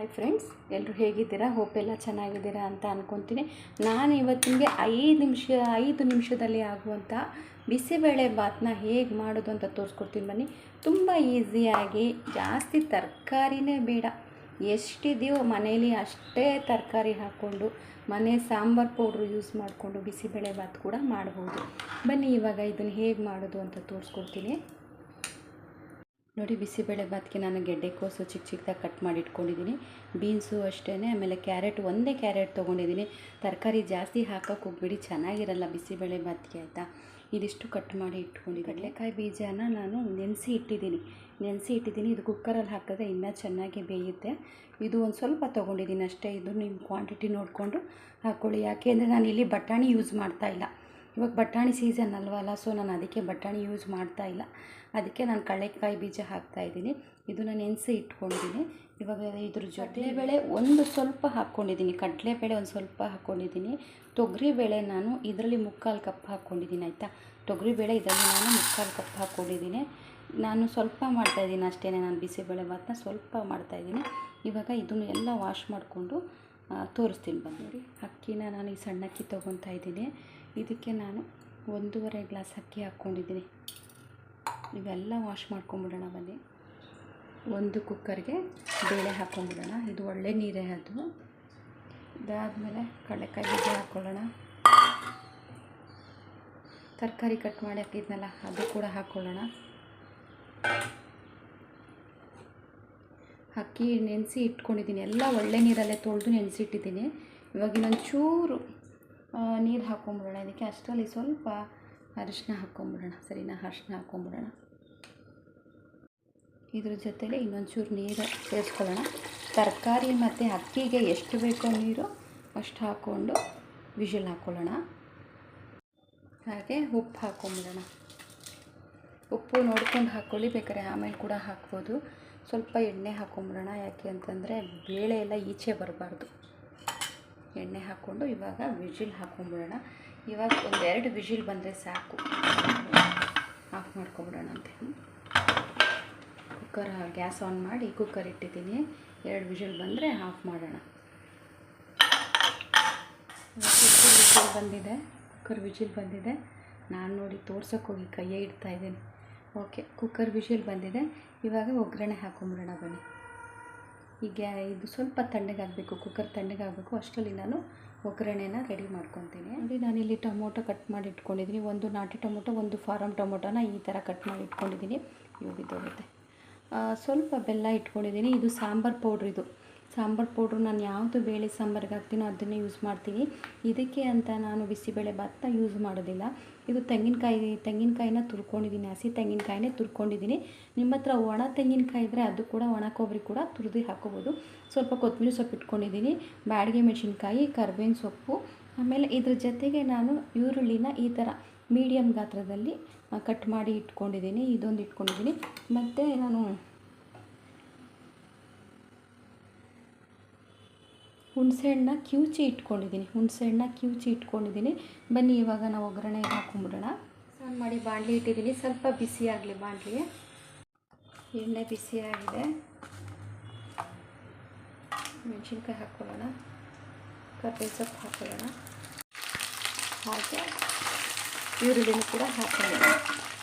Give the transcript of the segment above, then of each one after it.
Hi friends, ಎಲ್ಲರೂ ಹೇಗಿದ್ದೀರಾ? Hope ಎಲ್ಲ ಚೆನ್ನಾಗಿದ್ದೀರಾ ಅಂತ ಅಂದ್ಕೊತೀನಿ. ನಾನು ಇವತ್ತು ನಿಮಗೆ 5 ನಿಮಿಷದಲ್ಲಿ ಆಗುವಂಥ ಬಿಸಿಬೇಳೆ ಬಾತನ್ನ ಹೇಗೆ ಮಾಡೋದು ಅಂತ ತೋರಿಸ್ಕೊಡ್ತೀನಿ ಬನ್ನಿ. ತುಂಬ ಈಸಿಯಾಗಿ, ಜಾಸ್ತಿ ತರಕಾರಿನೇ ಬೇಡ, ಎಷ್ಟಿದೆಯೋ ಮನೇಲಿ ಅಷ್ಟೇ ತರಕಾರಿ ಹಾಕ್ಕೊಂಡು ಮನೆ ಸಾಂಬಾರು ಪೌಡ್ರು ಯೂಸ್ ಮಾಡಿಕೊಂಡು ಬಿಸಿಬೇಳೆ ಬಾತ್ ಕೂಡ ಮಾಡ್ಬೋದು. ಬನ್ನಿ ಇವಾಗ ಇದನ್ನು ಹೇಗೆ ಮಾಡೋದು ಅಂತ ತೋರಿಸ್ಕೊಡ್ತೀನಿ. ನೋಡಿ, ಬಿಸಿಬೇಳೆ ಬಾತ್ಗೆ ನಾನು ಗೆಡ್ಡೆಕೋಸು ಚಿಕ್ಕ ಚಿಕ್ಕದಾಗಿ ಕಟ್ ಮಾಡಿ ಇಟ್ಕೊಂಡಿದ್ದೀನಿ. ಬೀನ್ಸು ಅಷ್ಟೇ, ಆಮೇಲೆ ಒಂದೇ ಕ್ಯಾರೆಟ್ ತೊಗೊಂಡಿದ್ದೀನಿ. ತರಕಾರಿ ಜಾಸ್ತಿ ಹಾಕೋಕ್ಕೆ ಹೋಗ್ಬಿಡಿ, ಚೆನ್ನಾಗಿರಲ್ಲ ಬಿಸಿಬೇಳೆ ಬಾತ್ಗೆ, ಆಯಿತಾ. ಇದಿಷ್ಟು ಕಟ್ ಮಾಡಿ ಇಟ್ಕೊಂಡಿದ್ದೀನಿ. ಕಡಲೆಕಾಯಿ ಬೀಜನ ನಾನು ನೆನೆಸಿ ಇಟ್ಟಿದ್ದೀನಿ. ಇದು ಕುಕ್ಕರಲ್ಲಿ ಹಾಕಿದ್ರೆ ಇನ್ನೂ ಚೆನ್ನಾಗಿ ಬೇಯುತ್ತೆ. ಇದು ಒಂದು ಸ್ವಲ್ಪ ತೊಗೊಂಡಿದ್ದೀನಿ ಅಷ್ಟೇ. ಇದು ನಿಮ್ಮ ಕ್ವಾಂಟಿಟಿ ನೋಡಿಕೊಂಡು ಹಾಕ್ಕೊಳ್ಳಿ. ಯಾಕೆಂದರೆ ನಾನು ಇಲ್ಲಿ ಬಟಾಣಿ ಯೂಸ್ ಮಾಡ್ತಾಯಿಲ್ಲ. ಇವಾಗ ಬಟಾಣಿ ಸೀಸನ್ ಅಲ್ವಲ್ಲ, ಸೊ ನಾನು ಅದಕ್ಕೆ ಬಟಾಣಿ ಯೂಸ್ ಮಾಡ್ತಾಯಿಲ್ಲ. ಅದಕ್ಕೆ ನಾನು ಕಡಲೆಕಾಯಿ ಬೀಜ ಹಾಕ್ತಾಯಿದ್ದೀನಿ. ಇದನ್ನು ನೆನೆಸಿ ಇಟ್ಕೊಂಡಿದ್ದೀನಿ. ಇವಾಗ ಇದ್ರ ಕಡಲೆಬೇಳೆ ಒಂದು ಸ್ವಲ್ಪ ಹಾಕ್ಕೊಂಡಿದ್ದೀನಿ. ಕಡಲೆಬೇಳೆ ಒಂದು ಸ್ವಲ್ಪ ಹಾಕ್ಕೊಂಡಿದ್ದೀನಿ. ತೊಗರಿಬೇಳೆ ನಾನು ಇದರಲ್ಲಿ 3/4 ಕಪ್ ಹಾಕ್ಕೊಂಡಿದ್ದೀನಿ, ಆಯಿತಾ. ತೊಗರಿಬೇಳೆ ಇದರಲ್ಲಿ ನಾನು 3/4 ಕಪ್ ಹಾಕ್ಕೊಂಡಿದ್ದೀನಿ. ನಾನು ಸ್ವಲ್ಪ ಮಾಡ್ತಾಯಿದ್ದೀನಿ ಅಷ್ಟೇ. ನಾನು ಬಿಸಿಬೇಳೆ ಭಾತನ್ನ ಸ್ವಲ್ಪ ಮಾಡ್ತಾಯಿದ್ದೀನಿ. ಇವಾಗ ಇದನ್ನು ಎಲ್ಲ ವಾಶ್ ಮಾಡಿಕೊಂಡು ತೋರಿಸ್ತೀನಿ ಬಂದು. ನೋಡಿ, ಅಕ್ಕಿನ ನಾನು ಈ ಸಣ್ಣ ಅಕ್ಕಿ ತೊಗೊತಾ ಇದ್ದೀನಿ. ಇದಕ್ಕೆ ನಾನು 1.5 ಗ್ಲಾಸ್ ಅಕ್ಕಿ ಹಾಕ್ಕೊಂಡಿದ್ದೀನಿ. ಇವೆಲ್ಲ ವಾಶ್ ಮಾಡ್ಕೊಂಬಿಡೋಣ ಬನ್ನಿ. ಒಂದು ಕುಕ್ಕರ್ಗೆ ಬೇಳೆ ಹಾಕ್ಕೊಂಬಿಡೋಣ. ಇದು ಒಳ್ಳೆ ನೀರೇ ಅದು. ಇದಾದಮೇಲೆ ಕಡಲೆಕಾಯಿ ಬೀಜ ಹಾಕ್ಕೊಳ್ಳೋಣ. ತರಕಾರಿ ಕಟ್ ಮಾಡಿ ಹಾಕಿದ್ನಲ್ಲ ಅದು ಕೂಡ ಹಾಕ್ಕೊಳ್ಳೋಣ. ಅಕ್ಕಿ ನೆನೆಸಿ ಇಟ್ಕೊಂಡಿದ್ದೀನಿ. ಎಲ್ಲ ಒಳ್ಳೆ ನೀರಲ್ಲೇ ತೊಳೆದು ನೆನೆಸಿಟ್ಟಿದ್ದೀನಿ. ಇವಾಗ ಇನ್ನೊಂದು ಚೂರು ನೀರು ಹಾಕ್ಕೊಂಬಿಡೋಣ. ಇದಕ್ಕೆ ಅಷ್ಟರಲ್ಲಿ ಸ್ವಲ್ಪ ಅರಿಶಿನ ಹಾಕ್ಕೊಂಬಿಡೋಣ, ಸರಿನಾ? ಅರಿಶಿನ ಹಾಕ್ಕೊಂಬಿಡೋಣ. ಇದ್ರ ಜೊತೆಲಿ ಇನ್ನೊಂಚೂರು ನೀರು ಸೇರಿಸ್ಕೊಳ್ಳೋಣ. ತರಕಾರಿ ಮತ್ತು ಅಕ್ಕಿಗೆ ಎಷ್ಟು ಬೇಕೋ ನೀರು ಅಷ್ಟು ಹಾಕ್ಕೊಂಡು ವಿಷಲ್ ಹಾಕ್ಕೊಳ್ಳೋಣ. ಹಾಗೆ ಉಪ್ಪು ಹಾಕ್ಕೊಂಬಿಡೋಣ. ಉಪ್ಪು ನೋಡ್ಕೊಂಡು ಹಾಕ್ಕೊಳ್ಳಿ, ಬೇಕಾದ್ರೆ ಆಮೇಲೆ ಕೂಡ ಹಾಕ್ಬೋದು. ಸ್ವಲ್ಪ ಎಣ್ಣೆ ಹಾಕ್ಕೊಂಬಿಡೋಣ. ಯಾಕೆ ಅಂತಂದರೆ ಬೇಳೆ ಎಲ್ಲ ಈಚೆ ಬರಬಾರ್ದು. ಎಣ್ಣೆ ಹಾಕ್ಕೊಂಡು ಇವಾಗ ವಿಜಿಲ್ ಹಾಕ್ಕೊಂಬಿಡೋಣ. ಇವಾಗ 1-2 ವಿಜಿಲ್ ಬಂದರೆ ಸಾಕು, ಆಫ್ ಮಾಡ್ಕೊಂಬಿಡೋಣ ಅಂತ. ಕುಕ್ಕರ್ ಗ್ಯಾಸ್ ಆನ್ ಮಾಡಿ ಕುಕ್ಕರ್ ಇಟ್ಟಿದ್ದೀನಿ. 2 ವಿಜಿಲ್ ಬಂದರೆ ಆಫ್ ಮಾಡೋಣ. ಕುಕ್ಕರ್ ವಿಜಿಲ್ ಬಂದಿದೆ. ನಾನು ನೋಡಿ ತೋರ್ಸೋಕ್ಕೆ ಹೋಗಿ ಕೈಯೇ ಇಡ್ತಾಯಿದ್ದೀನಿ. ಓಕೆ, ಕುಕ್ಕರ್ ವಿಜಿಲ್ ಬಂದಿದೆ. ಇವಾಗ ಒಗ್ಗರಣೆ ಹಾಕ್ಕೊಂಬಿಡೋಣ ಬನ್ನಿ. ಈಗ ಇದು ಸ್ವಲ್ಪ ತಣ್ಣಗಾಗಬೇಕು, ಕುಕ್ಕರ್ ತಣ್ಣಗಾಗಬೇಕು. ಅಷ್ಟರಲ್ಲಿ ನಾನು ಒಗ್ಗರಣೆನ ರೆಡಿ ಮಾಡ್ಕೊತೀನಿ. ನೋಡಿ, ನಾನಿಲ್ಲಿ ಟೊಮೊಟೊ ಕಟ್ ಮಾಡಿ ಇಟ್ಕೊಂಡಿದ್ದೀನಿ. ಒಂದು ನಾಟಿ ಟೊಮೊಟೊ, ಒಂದು ಫಾರಮ್ ಟೊಮೊಟೊನ ಈ ಥರ ಕಟ್ ಮಾಡಿ ಇಟ್ಕೊಂಡಿದ್ದೀನಿ. ಬಿದ್ದೋಗುತ್ತೆ. ಸ್ವಲ್ಪ ಬೆಲ್ಲ ಇಟ್ಕೊಂಡಿದ್ದೀನಿ. ಇದು ಸಾಂಬಾರು ಪೌಡ್ರ್. ಇದು ಸಾಂಬಾರು ಪೌಡ್ರು ನಾನು ಯಾವುದು ಬೇಳೆ ಸಾಂಬಾರಿಗೆ ಹಾಕ್ತೀನೋ ಅದನ್ನೇ ಯೂಸ್ ಮಾಡ್ತೀನಿ. ಇದಕ್ಕೆ ಅಂತ ನಾನು ಬಿಸಿಬೇಳೆ ಭಾತನ್ನ ಯೂಸ್ ಮಾಡೋದಿಲ್ಲ. ಇದು ತೆಂಗಿನಕಾಯಿನ ತುರ್ಕೊಂಡಿದ್ದೀನಿ. ಹಸಿ ತೆಂಗಿನಕಾಯಿನೇ ತುರ್ಕೊಂಡಿದ್ದೀನಿ. ನಿಮ್ಮ ಹತ್ರ ಒಣ ತೆಂಗಿನಕಾಯಿ ಇದ್ದರೆ ಅದು ಕೂಡ, ಒಣ ಕೊಬ್ಬರಿ ಕೂಡ ತುರಿದು ಹಾಕೋಬೋದು. ಸ್ವಲ್ಪ ಕೊತ್ತಂಬರಿ ಸೊಪ್ಪು ಇಟ್ಕೊಂಡಿದ್ದೀನಿ, ಬ್ಯಾಡಗಿ ಮೆಣಸಿನ್ಕಾಯಿ, ಕರ್ಬೇವಿನ ಸೊಪ್ಪು. ಆಮೇಲೆ ಇದ್ರ ಜೊತೆಗೆ ನಾನು ಈರುಳ್ಳಿನ ಈ ಥರ ಮೀಡಿಯಮ್ ಗಾತ್ರದಲ್ಲಿ ಕಟ್ ಮಾಡಿ ಇಟ್ಕೊಂಡಿದ್ದೀನಿ. ಇದೊಂದು ಇಟ್ಕೊಂಡಿದ್ದೀನಿ. ಮತ್ತು ನಾನು ಹುಣಸೆಹಣ್ಣನ್ನ ಕಿವುಚಿ ಇಟ್ಕೊಂಡಿದ್ದೀನಿ. ಬನ್ನಿ ಇವಾಗ ನಾವು ಒಗ್ಗರಣೆಗೆ ಹಾಕ್ಕೊಂಬಿಡೋಣ. ಸ್ನಾನ ಮಾಡಿ ಬಾಣಲಿ ಇಟ್ಟಿದ್ದೀನಿ. ಸ್ವಲ್ಪ ಬಿಸಿ ಆಗಲಿ ಬಾಣಲಿಗೆ. ಎಣ್ಣೆ ಬಿಸಿ ಆಗಿದೆ. ಮೆಣಸಿನ್ಕಾಯಿ ಹಾಕ್ಕೊಳ್ಳೋಣ, ಕರ್ಬೇವಿನ ಸೊಪ್ಪು ಹಾಕ್ಕೊಳ್ಳೋಣ, ಹಾಗೆ ಈರುಳ್ಳಿನೂ ಕೂಡ ಹಾಕ್ಕೊಳ್ಳೋಣ.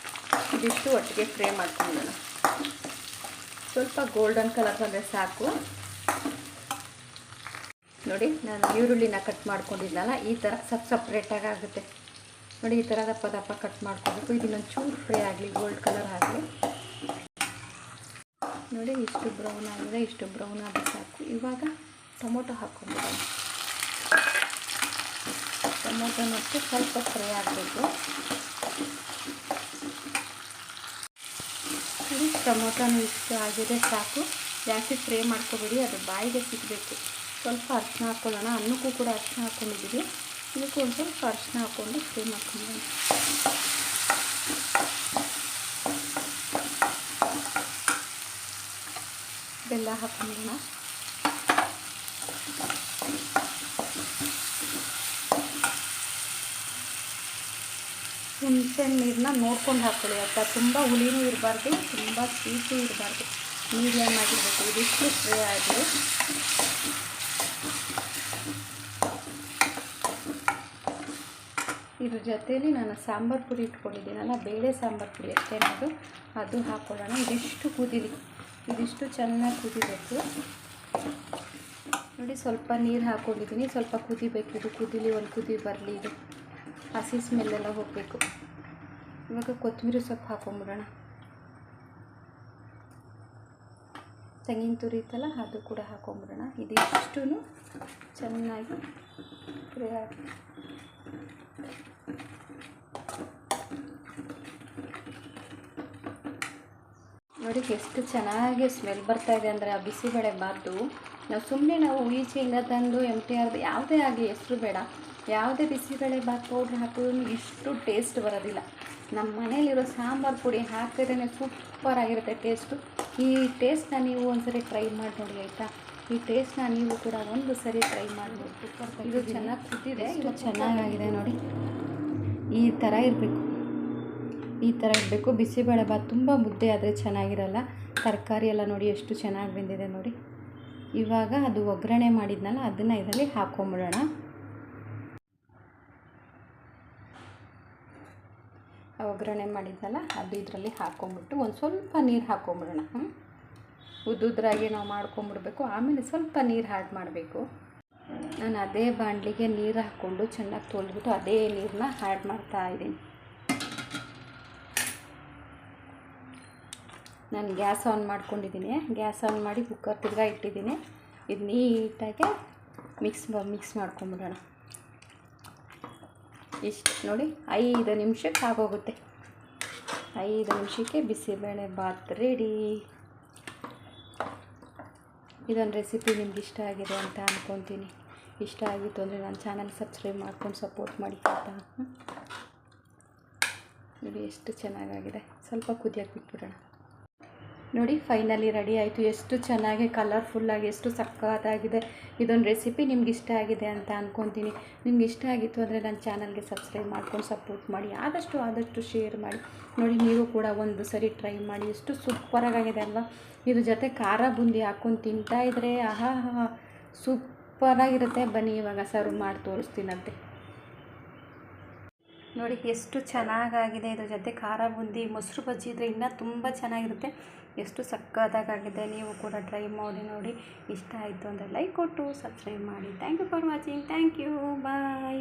ಇದಿಷ್ಟು ಒಟ್ಟಿಗೆ ಫ್ರೈ ಮಾಡ್ಕೊಳ್ಳೋಣ. ಸ್ವಲ್ಪ ಗೋಲ್ಡನ್ ಕಲರ್ ಬಂದರೆ ಸಾಕು. ನೋಡಿ, ನಾನು ಈರುಳ್ಳಿನ ಕಟ್ ಮಾಡ್ಕೊಂಡಿದ್ನಲ್ಲ, ಈ ಥರ ಸಪ್ರೇಟಾಗಿ ಆಗುತ್ತೆ. ನೋಡಿ, ಈ ಥರ ದಪ್ಪ ಕಟ್ ಮಾಡ್ಕೊಬೇಕು. ಇದನ್ನೊಂದು ಚೂರು ಫ್ರೈ ಆಗಲಿ, ಗೋಲ್ಡ್ ಕಲರ್ ಆಗಲಿ. ನೋಡಿ, ಇಷ್ಟು ಬ್ರೌನ್ ಆಗಿದೆ. ಇಷ್ಟು ಬ್ರೌನ್ ಆದರೆ ಸಾಕು. ಇವಾಗ ಟೊಮೊಟೊ ಹಾಕ್ಕೊಂಡ್ಬಿಡೋಣ. ಟೊಮೊಟೊ ಮತ್ತು ಸ್ವಲ್ಪ ಫ್ರೈ ಆಗಬೇಕು. ನೋಡಿ, ಟೊಮೊಟೊನೂ ಇಷ್ಟು ಆಗಿದೆ ಸಾಕು. ಜಾಸ್ತಿ ಫ್ರೈ ಮಾಡ್ಕೊಬೇಡಿ, ಅದು ಬಾಯಿಗೆ ಸಿಗಬೇಕು. ಸ್ವಲ್ಪ ಅರಿಶಿನ ಹಾಕ್ಕೊಳ್ಳೋಣ. ಅನ್ನಕ್ಕೂ ಕೂಡ ಅರಿಶಿನ ಹಾಕ್ಕೊಂಡಿದ್ದೀವಿ. ಇದಕ್ಕೂ ಒಂದು ಸ್ವಲ್ಪ ಅರಿಶಿನ ಹಾಕ್ಕೊಂಡು ಫ್ರೈ ಮಾಡ್ಕೊಳ್ಳೋಣ. ಬೆಲ್ಲ ಹಾಕ್ಕೊಳ್ಳೋಣ. ಹುಣಸೆಹಣ್ಣು ನೀರನ್ನ ನೋಡ್ಕೊಂಡು ಹಾಕ್ಕೊಳ್ಳಿ, ಆಯಿತಾ. ತುಂಬ ಹುಳಿನೂ ಇರಬಾರ್ದು, ತುಂಬ ಸ್ವೀಟೂ ಇರಬಾರ್ದು, ಮೀಡಿಯಮ್ ಆಗಿರಬೇಕು. ಇದಿಷ್ಟು ಫ್ರೈ ಆಗಲಿ. ಇದ್ರ ಜೊತೆಯಲ್ಲಿ ನಾನು ಸಾಂಬಾರು ಪುಡಿ ಇಟ್ಕೊಂಡಿದ್ದೀನಲ್ಲ, ಬೇಳೆ ಸಾಂಬಾರು ಪುಡಿ ಅಷ್ಟೇ ಅದು ಹಾಕ್ಕೊಳ್ಳೋಣ. ಇದಿಷ್ಟು ಕುದೀಲಿ, ಇದಿಷ್ಟು ಚೆನ್ನಾಗಿ ಕುದಿಬೇಕು ನೋಡಿ. ಸ್ವಲ್ಪ ನೀರು ಹಾಕ್ಕೊಂಡಿದ್ದೀನಿ, ಸ್ವಲ್ಪ ಕುದಿಬೇಕು. ಇದು ಕುದೀಲಿ, ಒಂದು ಕುದಿ ಬರಲಿ. ಇದು ಹಸಿ ಸ್ಮೆಲ್ಲೆಲ್ಲ ಹೋಗಬೇಕು. ಇವಾಗ ಕೊತ್ತಂಬರಿ ಸೊಪ್ಪು ಹಾಕೊಂಬಿಡೋಣ. ತೆಂಗಿನ ತುರಿ ಇತ್ತಲ್ಲ ಅದು ಕೂಡ ಹಾಕೊಂಬಿಡೋಣ. ಇದಿಷ್ಟು ಚೆನ್ನಾಗಿ ಫ್ರೈ ಆಗಿ ನೋಡಿ ಎಷ್ಟು ಚೆನ್ನಾಗಿ ಸ್ಮೆಲ್ ಬರ್ತಾಯಿದೆ ಅಂದರೆ ಆ ಬಿಸಿಬೇಳೆ ಬಾತು. ನಾವು ಈಚೆಯಿಂದ ತಂದು MTR ಯಾವುದೇ ಆಗಲಿ, ಹೆಸರು ಬೇಡ, ಯಾವುದೇ ಬಿಸಿಬೇಳೆ ಬಾತ್ ಪೌಡ್ರ್ ಹಾಕಿದ್ರೂ ಇಷ್ಟು ಟೇಸ್ಟ್ ಬರೋದಿಲ್ಲ. ನಮ್ಮ ಮನೇಲಿರೋ ಸಾಂಬಾರು ಪುಡಿ ಹಾಕಿದ್ರೇ ಸೂಪರಾಗಿರುತ್ತೆ ಟೇಸ್ಟು. ಈ ಟೇಸ್ಟ್ನ ನೀವು ಒಂದ್ಸರಿ ಟ್ರೈ ಮಾಡಿ ನೋಡಿ ಆಯಿತಾ. ಈ ಟೇಸ್ಟ್ನ ನೀವು ಕೂಡ ಒಂದು ಸರಿ ಟ್ರೈ ಮಾಡಬೇಕು. ಇದು ಚೆನ್ನಾಗಿ ಕುದ್ದಿದೆ, ಇದು ಚೆನ್ನಾಗಾಗಿದೆ ನೋಡಿ. ಈ ಥರ ಇರಬೇಕು, ಈ ಥರ ಇರಬೇಕು ಬಿಸಿಬೇಳೆ ಬಾತ್. ತುಂಬ ಮುದ್ದೆ ಆದರೆ ಚೆನ್ನಾಗಿರಲ್ಲ. ತರಕಾರಿ ಎಲ್ಲ ನೋಡಿ ಎಷ್ಟು ಚೆನ್ನಾಗಿ ಬೆಂದಿದೆ ನೋಡಿ. ಇವಾಗ ಅದು ಒಗ್ಗರಣೆ ಮಾಡಿದ್ನಲ್ಲ ಅದನ್ನು ಇದರಲ್ಲಿ ಹಾಕ್ಕೊಂಬಿಡೋಣ. ಒಗ್ಗರಣೆ ಮಾಡಿದ್ನಲ್ಲ ಅದು ಇದರಲ್ಲಿ ಹಾಕ್ಕೊಂಬಿಟ್ಟು ಒಂದು ಸ್ವಲ್ಪ ನೀರು ಹಾಕ್ಕೊಂಬಿಡೋಣ. ಉದ್ದುದ್ರಾಗಿ ನಾವು ಮಾಡ್ಕೊಂಬಿಡ್ಬೇಕು. ಆಮೇಲೆ ಸ್ವಲ್ಪ ನೀರು ಆ್ಯಡ್ ಮಾಡಬೇಕು. ನಾನು ಅದೇ ಬಾಣಲಿಗೆ ನೀರು ಹಾಕ್ಕೊಂಡು ಚೆನ್ನಾಗಿ ತೊಳೆದ್ಬಿಟ್ಟು ಅದೇ ನೀರನ್ನ ಆ್ಯಡ್ ಮಾಡ್ತಾಯಿದ್ದೀನಿ. ನಾನು ಗ್ಯಾಸ್ ಆನ್ ಮಾಡ್ಕೊಂಡಿದ್ದೀನಿ. ಗ್ಯಾಸ್ ಆನ್ ಮಾಡಿ ಕುಕ್ಕರ್ ತಿರ್ಗಾ ಇಟ್ಟಿದ್ದೀನಿ. ಇದು ನೀಟಾಗಿ ಮಿಕ್ಸ್ ಮಾಡ್ಕೊಂಬಿಡೋಣ. ಇಷ್ಟು ನೋಡಿ, 5 ನಿಮಿಷಕ್ಕೆ ಆಗೋಗುತ್ತೆ. 5 ನಿಮಿಷಕ್ಕೆ ಬಿಸಿಬೇಳೆ ಬಾತ್ ರೆಡಿ. ಇದೊಂದು ರೆಸಿಪಿ ನಿಮ್ಗೆ ಇಷ್ಟ ಆಗಿದೆ ಅಂತ ಅಂದ್ಕೊತೀನಿ. ಇಷ್ಟ ಆಗಿತ್ತು ಅಂದರೆ ನನ್ನ ಚಾನಲ್ ಸಬ್ಸ್ಕ್ರೈಬ್ ಮಾಡ್ಕೊಂಡು ಸಪೋರ್ಟ್ ಮಾಡಿ ಆಯಿತಾ. ನೋಡಿ ಎಷ್ಟು ಚೆನ್ನಾಗಾಗಿದೆ. ಸ್ವಲ್ಪ ಕುದಿಯೋಕೆ ಬಿಟ್ಬಿಡೋಣ. ನೋಡಿ ಫೈನಲಿ ರೆಡಿ ಆಯಿತು. ಎಷ್ಟು ಚೆನ್ನಾಗಿ ಕಲರ್ಫುಲ್ಲಾಗಿ ಎಷ್ಟು ಸಕ್ಕತ್ತಾಗಿದೆ. ಇದೊಂದು ರೆಸಿಪಿ ನಿಮ್ಗೆ ಇಷ್ಟ ಆಗಿದೆ ಅಂತ ಅಂದ್ಕೊತೀನಿ. ನಿಮ್ಗೆ ಇಷ್ಟ ಆಗಿತ್ತು ಅಂದರೆ ನನ್ನ ಚಾನಲ್ಗೆ ಸಬ್ಸ್ಕ್ರೈಬ್ ಮಾಡ್ಕೊಂಡು ಸಪೋರ್ಟ್ ಮಾಡಿ. ಆದಷ್ಟು ಶೇರ್ ಮಾಡಿ. ನೋಡಿ ನೀವು ಕೂಡ ಒಂದು ಸರಿ ಟ್ರೈ ಮಾಡಿ. ಎಷ್ಟು ಸೂಪರಾಗಿದೆ ಅಲ್ವಾ. ಇದ್ರ ಜೊತೆ ಖಾರ ಬುಂದಿ ಹಾಕ್ಕೊಂಡು ತಿಂತಾಯಿದ್ರೆ ಆಹಾ ಸೂಪರಾಗಿರುತ್ತೆ. ಬನ್ನಿ ಇವಾಗ ಸರ್ವ್ ಮಾಡಿ ತೋರಿಸ್ತೀನಂತೆ. ನೋಡಿ ಎಷ್ಟು ಚೆನ್ನಾಗಾಗಿದೆ. ಇದ್ರ ಜೊತೆ ಖಾರ ಬುಂದಿ ಮೊಸರು ಬಜ್ಜಿ ಇದ್ದರೆ ಇನ್ನೂ ತುಂಬ ಚೆನ್ನಾಗಿರುತ್ತೆ. ಎಷ್ಟು ಸಕ್ಕತ್ತಾಗಿದೆ. ನೀವು ಕೂಡ ಟ್ರೈ ಮಾಡಿ ನೋಡಿ. ಇಷ್ಟ ಆಯಿತು ಅಂದರೆ ಲೈಕ್ ಕೊಟ್ಟು ಸಬ್ಸ್ಕ್ರೈಬ್ ಮಾಡಿ. Thank you for watching. Thank you. Bye.